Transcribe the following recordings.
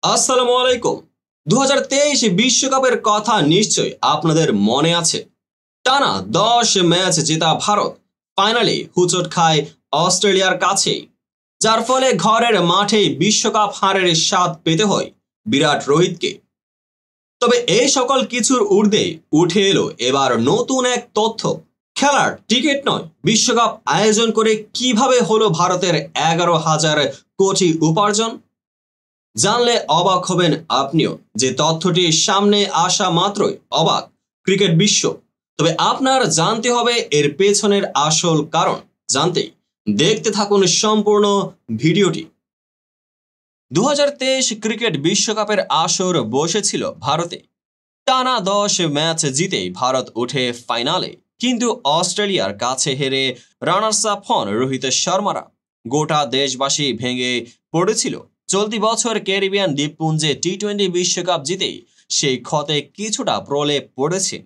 আসসালামু আলাইকুম। 2023 বিশ্বকাপের কথা নিশ্চয়ই আপনাদের মনে আছে। টানা 10 ম্যাচ জেতা ভারত ফাইনালে হোঁচট খায় অস্ট্রেলিয়ার কাছেই, যার ফলে ঘরের মাঠেই বিশ্বকাপ হারের স্বাদ পেতে হয় বিরাট রোহিতকে। তবে এই সকল কিছুর ঊর্ধ্বে উঠে এলো এবার নতুন এক তথ্য। খেলার টিকিট নয়, বিশ্বকাপ আয়োজন করে কিভাবে হলো ভারতের 11,000 কোটি উপার্জন। জানলে অবাক হবেন আপনিও, যে তথ্যটি সামনে আসা মাত্রই অবাক ক্রিকেট বিশ্ব। তবে আপনার জানতে হবে এর পেছনের আসল কারণ। জানতে দেখতে থাকুন সম্পূর্ণ ভিডিওটি। 2023 ক্রিকেট বিশ্বকাপের আসর বসেছিল ভারতে। টানা 10 ম্যাচ জিতেই ভারত ওঠে ফাইনালে, কিন্তু অস্ট্রেলিয়ার কাছে হেরে রানার্স আপ হন রোহিত শর্মারা। গোটা দেশবাসী ভেঙে পড়েছিল। চলতি বছর ক্যারিবিয়ান দ্বীপপুঞ্জে টি-20 বিশ্বকাপ জিতেই সেই ক্ষতে কিছুটা প্রলেপ পড়েছে।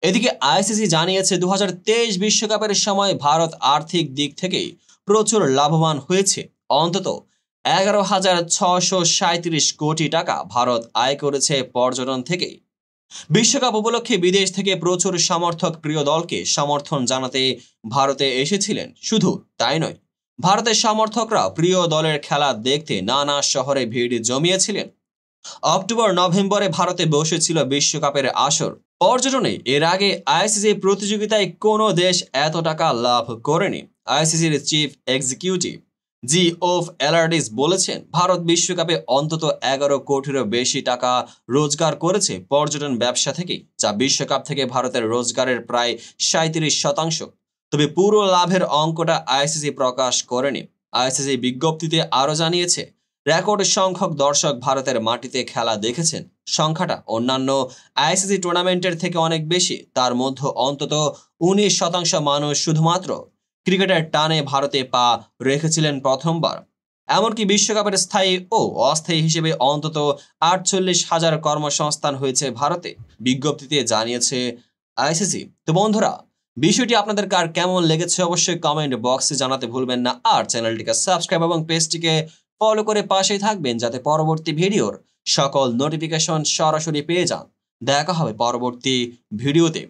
এদিকে আইসিসি জানিয়েছে 2023 বিশ্বকাপের সময় ভারত আর্থিক দিক থেকে প্রচুর লাভবান হয়েছে। অন্তত 11,637 কোটি টাকা ভারত আয় করেছে পর্যটন থেকে। বিশ্বকাপ উপলক্ষে বিদেশ থেকে প্রচুর সমর্থক প্রিয় দলকে সমর্থন জানাতে ভারতে এসেছিলেন। শুধু তাই নয়, ভারতের সমর্থকরা প্রিয় দলের খেলা দেখতে নানা শহরে ভিড় জমিয়েছিলেন। অক্টোবর নভেম্বরে ভারতে বসেছিল বিশ্বকাপের আসর। পর্যটনে এর আগে আইসিসি প্রতিযোগিতায় কোনো দেশ এত টাকা লাভ করেনি। আইসিসির চিফ এক্সিকিউটিভ জিওফ এলার্ডিস বলেছেন, ভারত বিশ্বকাপে অন্তত 11 কোটিরও বেশি টাকা রোজগার করেছে পর্যটন ব্যবসা থেকে, যা বিশ্বকাপ থেকে ভারতের রোজগারের প্রায় 37%। তবে পুরো লাভের অঙ্কটা আইসিসি প্রকাশ করেনি। আইসিসি বিজ্ঞপ্তিতে আরও জানিয়েছে, রেকর্ড সংখ্যক দর্শক ভারতের মাটিতে খেলা দেখেছেন। সংখ্যাটা অন্যান্য আইসিসি টুর্নামেন্টের থেকে অনেক বেশি। তার মধ্যে অন্তত 19% মানুষ শুধুমাত্র ক্রিকেটের টানে ভারতে পা রেখেছিলেন প্রথমবার। এমনকি বিশ্বকাপের স্থায়ী ও অস্থায়ী হিসেবে অন্তত 48,000 কর্মসংস্থান হয়েছে ভারতে, বিজ্ঞপ্তিতে জানিয়েছে আইসিসি। তো বন্ধুরা, বিষয়টি আপনাদের কার কেমন লেগেছে অবশ্যই কমেন্ট বক্সে জানাতে ভুলবেন না। আর চ্যানেলটিকে সাবস্ক্রাইব এবং পেজটিকে ফলো করে পাশেই থাকবেন, যাতে পরবর্তী ভিডিওর সকল নোটিফিকেশন সরাসরি পেয়ে যান। দেখা হবে পরবর্তী ভিডিওতে।